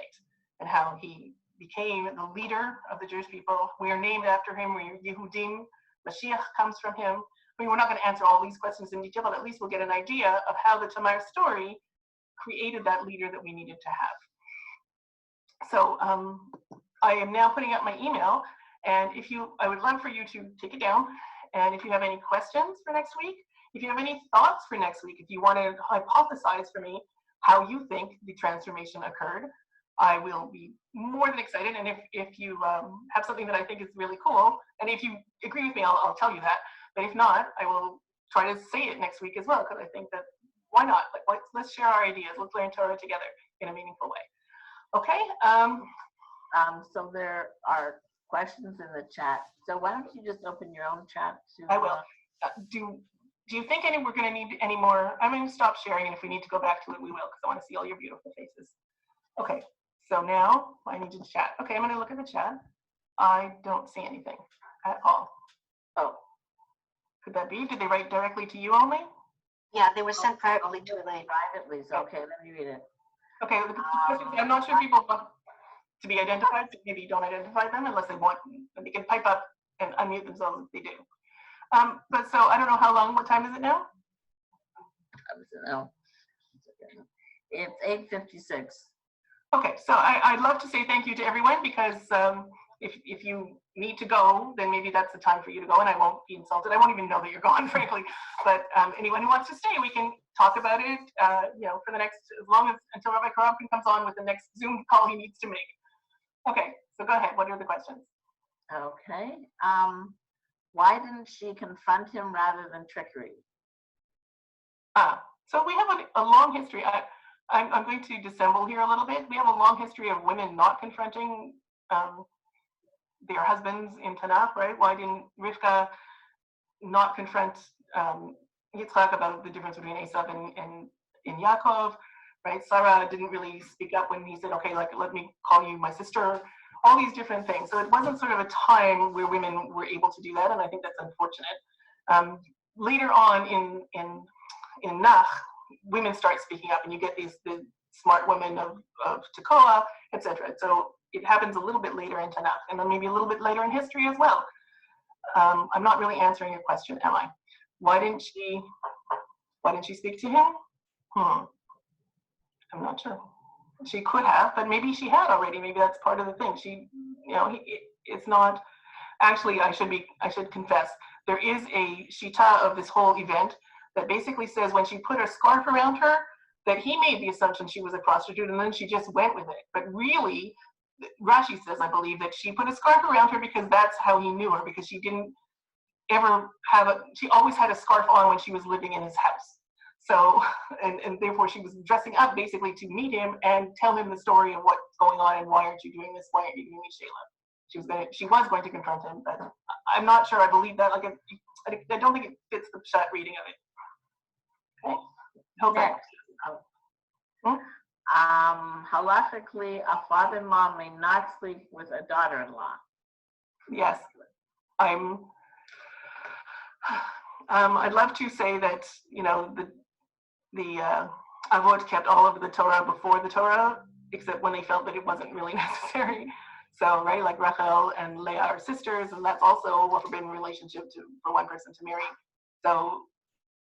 and how he became the leader of the Jewish people. We are named after him. We're Yehudim. Mashiach comes from him. I mean, we're not going to answer all these questions in detail, but at least we'll get an idea of how the Tamar story created that leader that we needed to have. So I am now putting up my email, and I would love for you to take it down. And if you have any questions for next week, if you have any thoughts for next week, if you want to hypothesize for me how you think the transformation occurred, I will be more than excited. And if you have something that I think is really cool, and if you agree with me, I'll tell you that. But if not, I will try to say it next week as well, because I think that why not? Like, let's share our ideas. Let's learn Torah together in a meaningful way. Okay. So there are questions in the chat. So why don't you just open your own chat? I will. Do you think we're going to need any more? I'm going to stop sharing, and if we need to go back to it, we will, because I want to see all your beautiful faces. Okay. So now I need to chat. Okay, I'm going to look at the chat. I don't see anything at all. Oh, could that be? Did they write directly to you only? Yeah, they were sent privately to Elaine. Privately, so okay, let me read it. Okay, I'm not sure people want to be identified, so maybe you don't identify them unless they want, and they can pipe up and unmute themselves if they do. But so I don't know how long, what time is it now? It's 8:56. Okay, so I'd love to say thank you to everyone, because if you need to go, then maybe that's the time for you to go, and I won't be insulted. I won't even know that you're gone, frankly. But anyone who wants to stay, we can talk about it, for the next, until Rabbi Karyn comes on with the next Zoom call he needs to make. Okay, so go ahead. What are the questions? Okay. Why didn't she confront him rather than trickery? So we have a long history. I'm going to dissemble here a little bit. We have a long history of women not confronting their husbands in Tanakh, right? Why didn't Rivka not confront Yitzchak about the difference between Esav and Yaakov, right? Sarah didn't really speak up when he said, okay, let me call you my sister. All these different things. So it wasn't sort of a time where women were able to do that, and I think that's unfortunate. Later on in Nach, women start speaking up, and you get the smart women of Tekoa, etc. So it happens a little bit later in Tanakh, and then maybe a little bit later in history as well. I'm not really answering your question, am I? Why didn't she speak to him? I'm not sure. She could have, but maybe she had already. Maybe that's part of the thing. It's not. Actually, I should confess. There is a shita of this whole event that basically says when she put a scarf around her, that he made the assumption she was a prostitute, and then she just went with it. But really, Rashi says, I believe, that she put a scarf around her because that's how he knew her, because she didn't ever she always had a scarf on when she was living in his house. So, and therefore she was dressing up basically to meet him and tell him the story of what's going on and why aren't you doing this? Why aren't you doing this, Shayla? She was going to confront him, but I'm not sure I believe that. I don't think it fits the shot reading of it. Okay. Hope that. Halachically, a father-in-law may not sleep with a daughter-in-law. Yes, I'd love to say that the Avot kept all of the Torah before the Torah, except when they felt that it wasn't really necessary. So, right, like Rachel and Leah are sisters, and that's also a forbidden relationship for one person to marry. So,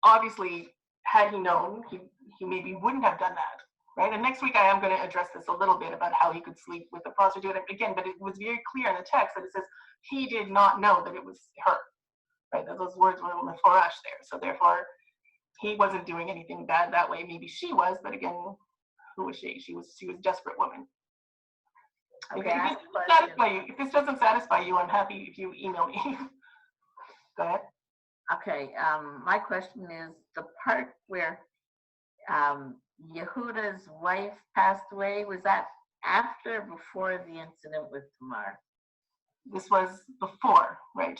obviously, had he known, he maybe wouldn't have done that, right? And next week I am going to address this a little bit about how he could sleep with a prostitute again, but it was very clear in the text that it says he did not know that it was her, right? Those words were meforash there, so therefore he wasn't doing anything bad that way. Maybe she was, but again, who was she? She was a desperate woman. Okay, if this doesn't satisfy you, I'm happy if you email me. Go ahead. Okay, my question is the part where Yehuda's wife passed away, was that after or before the incident with Tamar? This was before, right?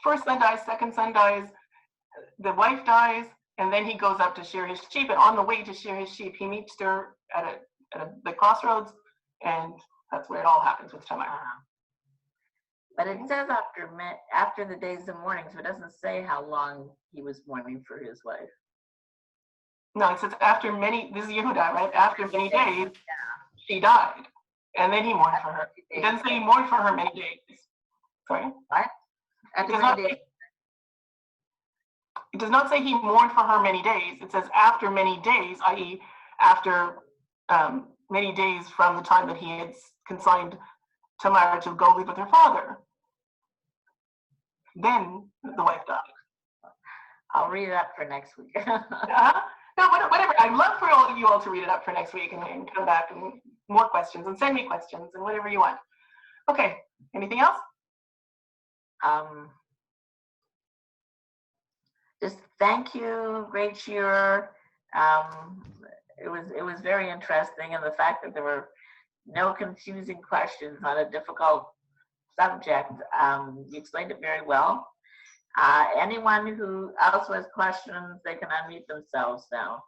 First son dies, second son dies, the wife dies, and then he goes up to shear his sheep. And on the way to shear his sheep, he meets her at the crossroads, and that's where it all happens with Tamar. But it says after the days of mourning, so it doesn't say how long he was mourning for his wife. No, it says after many, this is Yehuda, right? After many days, she died. And then he mourned for her. It doesn't say he mourned for her many days. Sorry? What? It does not say he mourned for her many days. It says after many days, i.e. after many days from the time that he had consigned Tamar to go live with her father. Then the wife died. I'll read it up for next week. No, whatever. I'd love for all of you all to read it up for next week and come back and more questions and send me questions and whatever you want. Okay. Anything else? Just thank you, great Shiur. It was very interesting, and the fact that there were no confusing questions on a difficult subject. You explained it very well. Anyone who else has questions, they can unmute themselves now.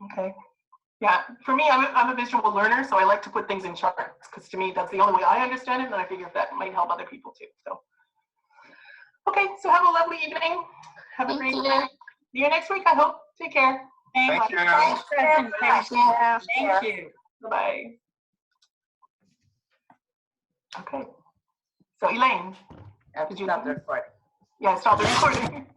Okay. Yeah, for me, I'm a visual learner, so I like to put things in charts because to me, that's the only way I understand it, and I figure that might help other people too. So, okay, so have a lovely evening. Have a great day. See you next week, I hope. Take care. Thank you. Thank you. Bye-bye. Okay. So, Elaine. Did you stop the recording? Yeah, stop the recording.